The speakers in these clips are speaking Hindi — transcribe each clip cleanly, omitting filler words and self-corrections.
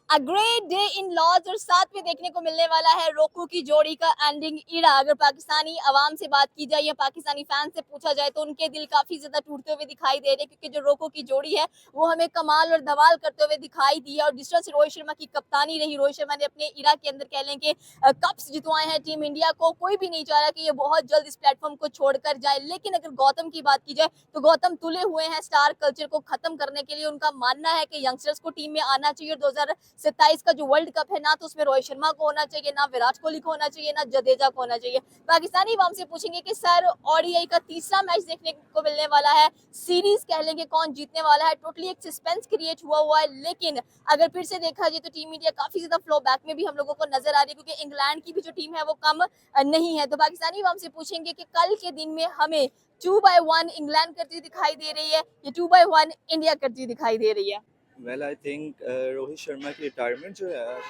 A great day in laws और साथ में देखने को मिलने वाला है रोको की जोड़ी का एंडिंग इरा। अगर पाकिस्तानी अवाम से बात की जाए या पाकिस्तानी फैन से पूछा जाए तो उनके दिल काफी ज्यादा टूटते हुए दिखाई दे रहे हैं, क्योंकि जो रोको की जोड़ी है वो हमें कमाल और धमाल करते हुए दिखाई दी है। और जिस तरह से रोहित शर्मा की कप्तानी रही, रोहित शर्मा ने अपने इरा के अंदर कह लें कि कप्स जितवाए हैं टीम इंडिया को, कोई भी नहीं चाह रहा कि ये बहुत जल्द इस प्लेटफॉर्म को छोड़कर जाए। लेकिन अगर गौतम की बात की जाए तो गौतम तुले हुए हैं स्टार कल्चर को खत्म करने के लिए। उनका मानना है कि यंगस्टर्स को टीम में आना चाहिए। 2027 का जो वर्ल्ड कप है ना तो उसमें रोहित शर्मा को होना चाहिए, ना विराट कोहली को होना चाहिए, ना जडेजा को होना चाहिए। पाकिस्तानी अवाम से पूछेंगे कि सर ओडीआई का तीसरा मैच देखने को मिलने वाला है, सीरीज कह लेंगे कौन जीतने वाला है, टोटली एक सस्पेंस क्रिएट हुआ है। लेकिन अगर फिर से देखा जाए तो टीम इंडिया काफी ज्यादा फ्लो बैक में भी हम लोगों को नजर आ रही है, क्योंकि इंग्लैंड की भी जो टीम है वो कम नहीं है। तो पाकिस्तानी अवाम से पूछेंगे कि कल के दिन में हमें 2-1 इंग्लैंड करती हुई दिखाई दे रही है या 2-1 इंडिया करती हुई दिखाई दे रही है? Well I think Rohit Sharma की रिटायरमेंट जो है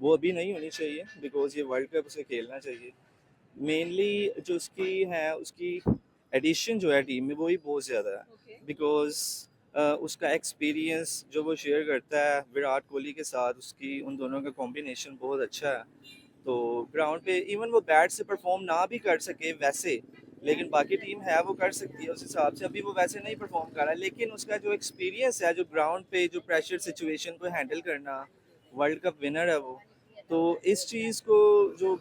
वो अभी नहीं होनी चाहिए, बिकॉज ये वर्ल्ड कप उसे खेलना चाहिए। मेनली जो उसकी है उसकी एडिशन जो है टीम में वही बहुत ज़्यादा है, बिकॉज उसका एक्सपीरियंस जो वो शेयर करता है विराट कोहली के साथ, उसकी उन दोनों का कॉम्बिनेशन बहुत अच्छा है। तो ग्राउंड पे इवन वो बैट से परफॉर्म ना भी कर सके वैसे, लेकिन बाकी टीम है वो कर सकती है उस हिसाब से। अभी वो वैसे नहीं परफॉर्म कर रहा है, लेकिन उसका जो एक्सपीरियंस है, जो ग्राउंड पे जो प्रेशर सिचुएशन को हैंडल करना, वर्ल्ड कप विनर है वो। तो इस चीज़ को जो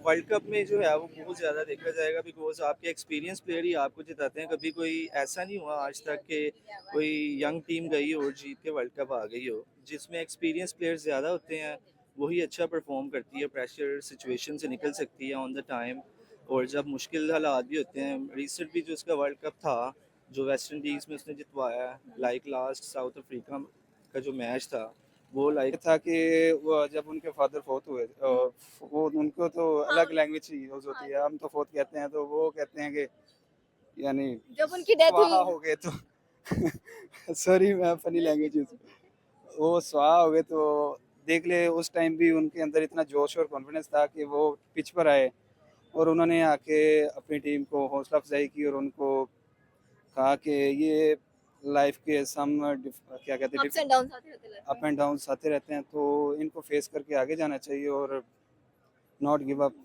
वर्ल्ड कप में जो है वो बहुत ज़्यादा देखा जाएगा, बिकॉज आपके एक्सपीरियंस प्लेयर ही आपको जिताते हैं। कभी कोई ऐसा नहीं हुआ आज तक कि कोई यंग टीम गई हो और जीत के वर्ल्ड कप आ गई हो। जिसमें एक्सपीरियंस प्लेयर ज़्यादा होते हैं वही अच्छा परफॉर्म करती है, प्रेशर सिचुएशन से निकल सकती है ऑन द टाइम। और जब मुश्किल हालात भी होते हैं, रिसेंट भी जो उसका वर्ल्ड कप था जो वेस्ट इंडीज़ में उसने जितवाया, लाइक लास्ट साउथ अफ्रीका का जो मैच था, वो लाइक था कि वो जब उनके फादर फोत हुए वो उनको तो अलग लैंग्वेज यूज होती है, हम तो फोत कहते हैं, तो वो कहते हैं कि यानी जब उनकी डेथ स्वाहा हुई। हो गए तो सॉरी मैं फनी लैंग्वेज यूज, वो स्वाहा हो गए तो देख ले। उस टाइम भी उनके अंदर इतना जोश और कॉन्फिडेंस था कि वो पिच पर आए और उन्होंने आके अपनी टीम को हौसला अफजाई की और उनको कहा कि ये लाइफ के सम क्या कहते हैं, अप्स एंड डाउन आते रहते लाइफ में। अप एंड डाउन आते रहते हैं, तो इनको फेस करके आगे जाना चाहिए और नॉट गिव अप।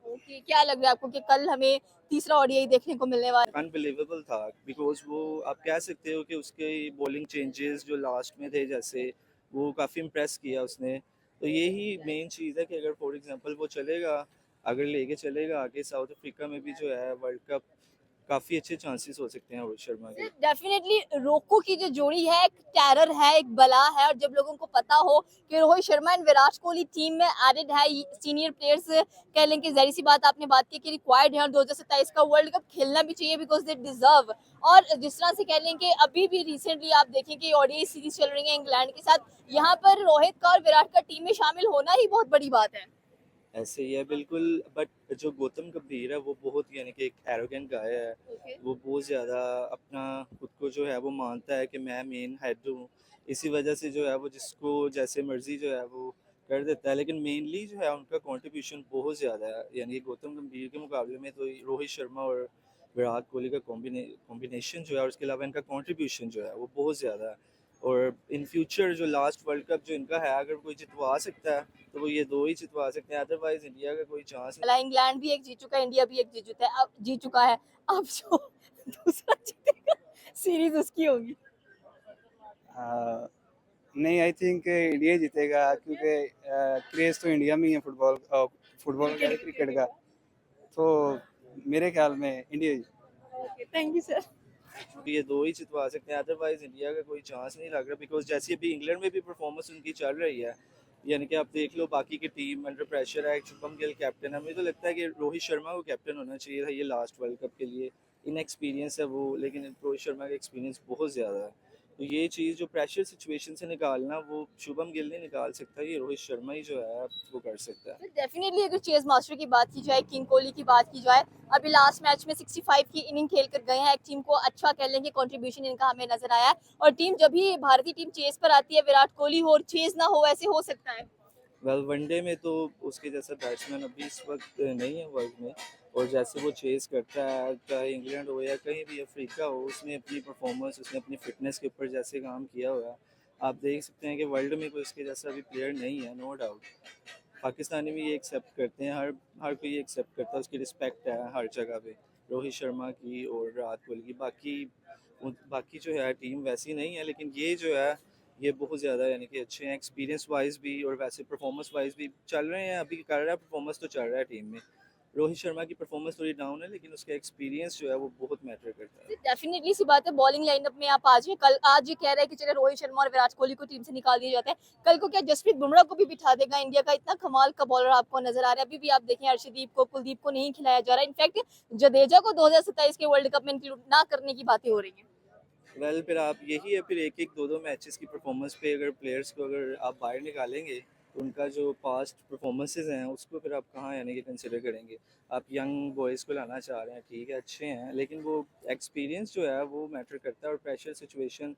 ओके, क्या लग रहा है आपको कि कल हमें तीसरा ओडीआई देखने को मिलने वाला अनबिलीवेबल था, बिकॉज वो आप कह सकते हो कि उसके बॉलिंग चेंजेस जो लास्ट में थे, जैसे वो काफ़ी इम्प्रेस किया उसने। तो यही मेन चीज़ है कि अगर फॉर एग्जांपल वो चलेगा, अगर लेके चलेगा आगे साउथ अफ्रीका में भी जो है वर्ल्ड कप, काफ़ी अच्छे चांसेस हो सकते हैं रोहित शर्मा है? के। डेफिनेटली रोको की जो जोड़ी है एक टेरर है, एक बला है। और जब लोगों को पता हो कि रोहित शर्मा एंड विराट कोहली टीम में एडेड है, सीनियर प्लेयर्स कह लें कि जाहिर सी बात आपने बात की कि रिक्वायर्ड है और 2027 का वर्ल्ड कप खेलना भी चाहिए, बिकॉज दे डिजर्व। और जिस तरह से कह लें कि अभी भी रिसेंटली आप देखें कि ओडीआई सीरीज चल रही है इंग्लैंड के साथ, यहाँ पर रोहित का और विराट का टीम में शामिल होना ही बहुत बड़ी बात है। ऐसे ही है बिल्कुल। बट जो गौतम गंभीर है वो बहुत, यानी कि एक एरोगेंट गाय है। Okay. वो बहुत ज़्यादा अपना खुद को जो है वो मानता है कि मैं मेन हेड हूँ। इसी वजह से जो है वो जिसको जैसे मर्जी जो है वो कर देता है। लेकिन मेनली जो है उनका कंट्रीब्यूशन बहुत ज़्यादा है, यानी कि गौतम गंभीर के मुकाबले में तो रोहित शर्मा और विराट कोहली का कॉम्बिनेशन जो है और उसके अलावा इनका कंट्रीब्यूशन जो है वो बहुत ज़्यादा है। और इन फ्यूचर जो लास्ट वर्ल्ड कप जो इनका है, अगर कोई जितवा सकता है तो वो ये दो ही जितवा सकते हैं, अदरवाइज इंडिया का कोई चांस भला इंग्लैंड भी एक जीत चुका है, इंडिया भी एक जीत चुका है, अब जीत चुका है। अब जो दूसरा जीतेगा सीरीज उसकी होगी। नहीं, आई थिंक इंडिया जीतेगा क्योंकि क्रेज तो इंडिया में ही है फुटबॉल, फुटबॉल का क्रिकेट का, तो मेरे ख्याल में India he. Okay, thank you sir. ये दो ही जितवा सकते हैं, अदरवाइज इंडिया का कोई चांस नहीं लग रहा। बिकॉज जैसे अभी इंग्लैंड में भी परफॉर्मेंस उनकी चल रही है, यानी कि आप देख लो बाकी की टीम अंडर प्रेशर है, शुभम गिल कैप्टन है। मुझे तो लगता है कि रोहित शर्मा को कैप्टन होना चाहिए था ये लास्ट वर्ल्ड कप के लिए। इनएक्सपीरियंस है वो, लेकिन रोहित शर्मा का एक्सपीरियंस बहुत ज़्यादा है। तो ये चीज़ जो प्रेशर सिचुएशन से निकालना वो शुभम गिल नहीं निकाल सकता, ये रोहित शर्मा ही जो है वो कर सकता है। डेफिनेटली अगर चेज मास्टर की बात की जाए, किंग कोहली की बात की जाए, अभी लास्ट मैच में 65 की इनिंग खेल कर गए हैं। एक टीम को अच्छा कह लेंगे कंट्रीब्यूशन इनका हमें नजर आया है। और टीम जब भी भारतीय टीम चेज पर आती है, विराट कोहली हो और चेज ना हो, ऐसे हो सकता है। वेल वनडे में तो उसके जैसा बैट्समैन अभी इस वक्त नहीं है वर्ल्ड में। और जैसे वो चेस करता है, चाहे इंग्लैंड हो या कहीं भी अफ्रीका हो, उसने अपनी परफॉर्मेंस, उसने अपनी फिटनेस के ऊपर जैसे काम किया हुआ है, आप देख सकते हैं कि वर्ल्ड में कोई उसके जैसा अभी प्लेयर नहीं है, नो डाउट। पाकिस्तानी भी ये एक्सेप्ट करते हैं, हर हर कोई एक्सेप्ट करता है, उसकी रिस्पेक्ट है हर जगह पे, रोहित शर्मा की और विराट कोहली की। बाकी जो है टीम वैसी नहीं है, लेकिन ये जो है ये बहुत ज़्यादा यानी कि अच्छे हैं एक्सपीरियंस वाइज भी और वैसे परफॉर्मेंस वाइज भी चल रहे हैं, अभी कर रहा है परफॉर्मेंस तो चल रहा है टीम में। रोहित शर्मा की परफॉर्मेंस थोड़ी डाउन है, लेकिन उसका एक्सपीरियंस जो है वो बहुत मैटर करता है। डेफिनेटली सी बात है, बॉलिंग लाइनअप में आप आज कल आज ये कह रहे हैं कि चले रोहित शर्मा और विराट कोहली को टीम से निकाल दिया जाता है, कल को क्या जसप्रीत बुमराह को भी बिठा देगा इंडिया का? इतना कमाल का बॉलर आपको नजर आ रहा है। अभी भी आप देखें अर्शदीप को, कुलदीप को नहीं खिलाया जा रहा है, इनफैक्ट जडेजा को 2027 के वर्ल्ड कप में इंक्लूड ना करने की बातें हो रही हैं। वेल फिर आप यही है, फिर एक एक दो दो मैचेस की परफॉर्मेंस पे अगर प्लेयर्स को अगर आप बाहर निकालेंगे तो उनका जो पास्ट परफॉर्मेंसेस हैं उसको फिर आप कहाँ यानी कि कंसिडर करेंगे। आप यंग बॉयज़ को लाना चाह रहे हैं, ठीक है अच्छे हैं, लेकिन वो एक्सपीरियंस जो है वो मैटर करता है। और प्रेशर सिचुएशन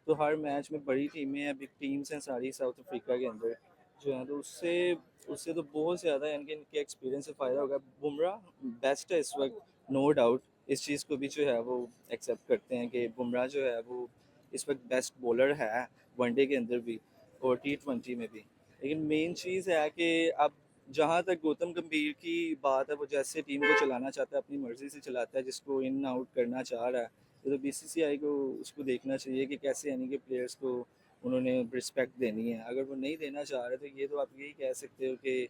तो हर मैच में, बड़ी टीमें हैं, बिग टीम्स हैं सारी साउथ अफ्रीका के अंदर जो है, तो उससे उससे तो बहुत ज़्यादा यानी कि इनके एक्सपीरियंस से फ़ायदा होगा। बुमराह बेस्ट है इस वक्त, नो डाउट। इस चीज़ को भी जो है वो एक्सेप्ट करते हैं कि बुमराह जो है वो इस वक्त बेस्ट बॉलर है, वनडे के अंदर भी और T20 में भी। लेकिन मेन चीज़ है कि अब जहाँ तक गौतम गंभीर की बात है, वो जैसे टीम को चलाना चाहता है अपनी मर्ज़ी से चलाता है, जिसको इन आउट करना चाह रहा है, तो BCCI को उसको देखना चाहिए कि कैसे यानी कि प्लेयर्स को उन्होंने रिस्पेक्ट देनी है। अगर वो नहीं देना चाह रहे तो ये तो आप यही कह सकते हो कि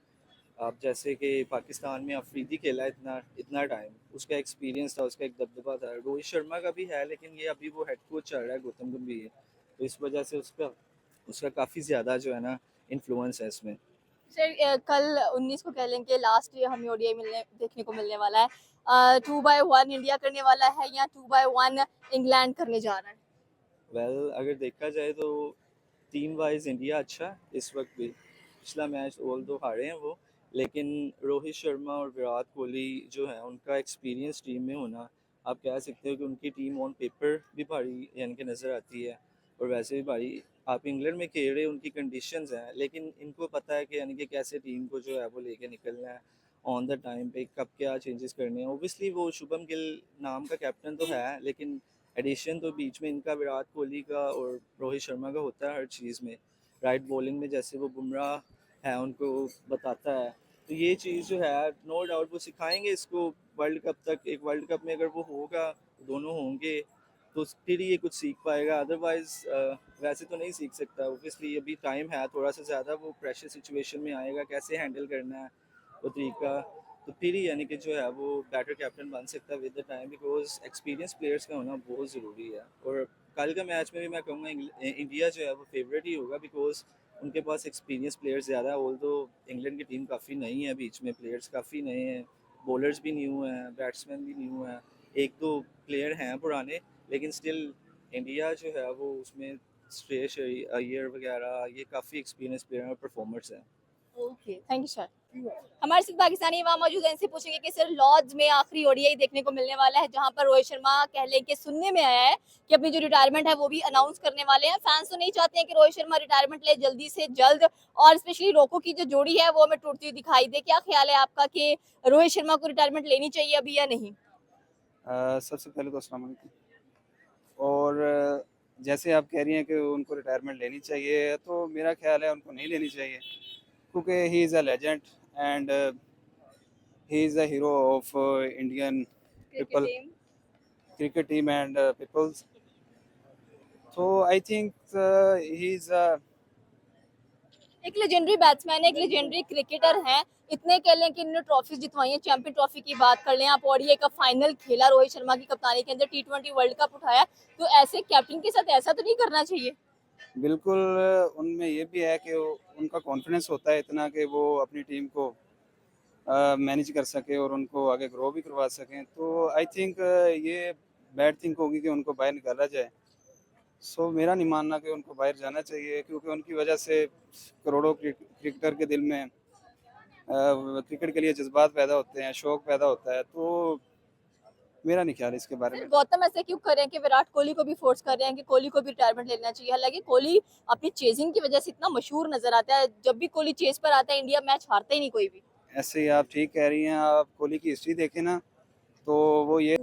अब जैसे कि पाकिस्तान में अफरीदी खेला है इतना इतना टाइम, उसका एक्सपीरियंस था, उसका एक दबदबा था। रोहित शर्मा का भी है, लेकिन ये अभी वो हेड कोच चल रहा है गौतम गंभीर, तो इस वजह से उसका उसका काफ़ी ज़्यादा जो है ना इन्फ्लुएंस है इसमें। सर कल 19 को कह लें कि लास्ट हमें ओडीआई मिलने देखने को मिलने वाला है, 2-1 इंडिया करने वाला है या 2-1 इंग्लैंड करने जा रहा है? वेल अगर देखा जाए तो टीम वाइज इंडिया अच्छा है इस वक्त भी। पिछला मैच ऑल दो हारे हैं वो, लेकिन रोहित शर्मा और विराट कोहली जो है उनका एक्सपीरियंस टीम में होना, आप कह सकते हो कि उनकी टीम ऑन पेपर भी भारी यानी कि नज़र आती है और वैसे भी भारी। आप इंग्लैंड में खेल रहे हो, उनकी कंडीशंस हैं, लेकिन इनको पता है कि यानी कि कैसे टीम को जो है वो लेके निकलना है ऑन द टाइम पे, कब क्या चेंजेस करने हैं। ओबियसली वो शुभम गिल नाम का कैप्टन तो है, लेकिन एडिशन तो बीच में इनका विराट कोहली का और रोहित शर्मा का होता है हर चीज़ में। राइट बॉलिंग में जैसे वो बुमराह है उनको बताता है, तो ये चीज़ जो है नो डाउट वो सिखाएंगे इसको वर्ल्ड कप तक। एक वर्ल्ड कप में अगर वो होगा, दोनों होंगे, तो फिर ये कुछ सीख पाएगा, अदरवाइज वैसे तो नहीं सीख सकता। ओबियसली अभी टाइम है थोड़ा सा ज़्यादा, वो प्रेशर सिचुएशन में आएगा, कैसे हैंडल करना है वो तरीका, तो फिर ही यानी कि जो है वो बेटर कैप्टन बन सकता है with the time, because experience players का होना बहुत ज़रूरी है। और कल का मैच में भी मैं कहूँगा इंडिया जो है वो फेवरेट ही होगा, बिकॉज उनके पास एक्सपीरियंस प्लेयर्स ज़्यादा है। ऑल दो इंग्लैंड की टीम काफ़ी नई है, बीच में प्लेयर्स काफ़ी नए हैं, बॉलर्स भी न्यू हैं, बैट्समैन भी न्यू हैं, एक दो प्लेयर हैं पुराने, लेकिन स्टिल इंडिया जो है वो उसमें श्रेयस अय्यर वगैरह ये काफ़ी एक्सपीरियंस प्लेयर और परफॉर्मर्स हैं। Okay, thank you sir. हमारे साथ पाकिस्तानी वहाँ मौजूद हैं, इनसे पूछेंगे कि सर लॉर्ड्स में आखिरी ओडीआई देखने को मिलने वाला है, जहाँ पर रोहित शर्मा कह लें कि सुनने में आया है कि अपनी जो रिटायरमेंट है वो भी अनाउंस करने वाले हैं। फैंस तो नहीं चाहते हैं कि रोहित शर्मा रिटायरमेंट ले जल्दी से जल्द, और स्पेशली रोको की जो जोड़ी है वो हमें टूटती हुई दिखाई दे। क्या ख्याल है आपका कि रोहित शर्मा को रिटायरमेंट लेनी चाहिए अभी या नहीं? सबसे पहले तो अस्सलाम वालेकुम। और जैसे आप कह रही हैं कि उनको रिटायरमेंट लेनी चाहिए, तो मेरा ख्याल है उनको नहीं लेनी चाहिए, क्योंकि he is a legend and he is a hero of Indian cricket people, team. cricket team and peoples. So I think he's एक लेजेंडरी बैट्समैन है, एक लेजेंडरी क्रिकेटर हैं। इतने कह लें कि इन्होंने ट्रॉफीज जितवाई हैं, चैंपियन ट्रॉफी की बात कर लें आप, ओडीआई का फाइनल खेला रोहित शर्मा की कप्तानी के अंदर, T20 वर्ल्ड कप उठाया, तो ऐसे कैप्टन के साथ ऐसा तो नहीं करना चाहिए। बिल्कुल। उनमें ये भी है कि उनका कॉन्फिडेंस होता है इतना कि वो अपनी टीम को मैनेज कर सके और उनको आगे ग्रो भी करवा सकें। तो आई थिंक ये बैड थिंक होगी कि उनको बाहर निकाला जाए। सो मेरा नहीं मानना कि उनको बाहर जाना चाहिए, क्योंकि उनकी वजह से करोड़ों क्रिकेटर के दिल में क्रिकेट के लिए जज्बात पैदा होते हैं, शौक पैदा होता है। तो मेरा नहीं ख्याल इसके बारे सर में। गौतम ऐसे क्यों कर रहे हैं कि विराट कोहली को भी फोर्स कर रहे हैं कि कोहली को भी रिटायरमेंट लेना चाहिए? हालांकि कोहली अपनी चेजिंग की वजह से इतना मशहूर नजर आता है, जब भी कोहली चेज पर आता है इंडिया मैच हारता ही नहीं कोई भी। ऐसे ही आप ठीक कह रही हैं। आप कोहली की हिस्ट्री देखें ना, तो वो ये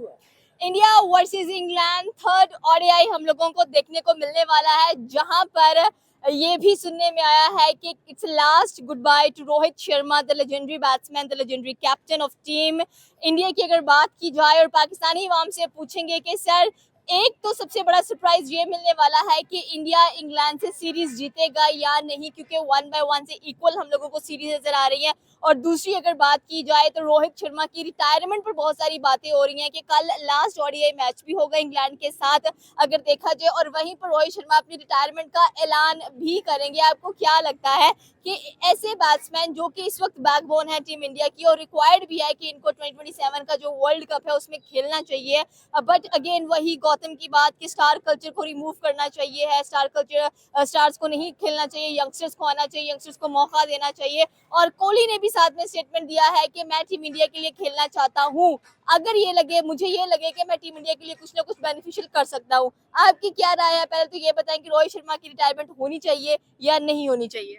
India versus England third ODI हम लोगों को देखने को मिलने वाला है, जहां पर ये भी सुनने में आया है कि it's last good by two Rohit Sharma, the legendary batsman, the legendary captain of team India की। अगर बात की जाए और पाकिस्तानी अवाम से पूछेंगे कि सर, एक तो सबसे बड़ा सरप्राइज ये मिलने वाला है कि इंडिया इंग्लैंड से सीरीज जीतेगा या नहीं, क्योंकि 1-1 से इक्वल हम लोगों को सीरीज नजर आ रही है। और दूसरी अगर बात की जाए तो रोहित शर्मा की रिटायरमेंट पर बहुत सारी बातें हो रही हैं कि कल लास्ट ओडीआई मैच भी होगा इंग्लैंड के साथ अगर देखा जाए, और वहीं पर रोहित शर्मा अपनी रिटायरमेंट का ऐलान भी करेंगे। आपको क्या लगता है कि ऐसे बैट्समैन जो कि इस वक्त बैकबोन है टीम इंडिया की और रिक्वायर्ड भी है कि इनको 2027 का जो वर्ल्ड कप है उसमें खेलना चाहिए, बट अगेन वही गौतम की बात कि स्टार कल्चर को रिमूव करना चाहिए है, स्टार कल्चर स्टार्स को नहीं खेलना चाहिए, यंगस्टर्स को आना चाहिए, यंगस्टर्स को मौका देना चाहिए। और कोहली ने भी साथ में स्टेटमेंट दिया है कि मैं टीम इंडिया के लिए खेलना चाहता हूं, अगर ये लगे, मुझे ये लगे कि मैं टीम इंडिया के लिए कुछ ना कुछ बेनिफिशियल कर सकता हूं। आपकी क्या राय है? पहले तो ये बताएं कि रोहित शर्मा की रिटायरमेंट होनी चाहिए या नहीं होनी चाहिए।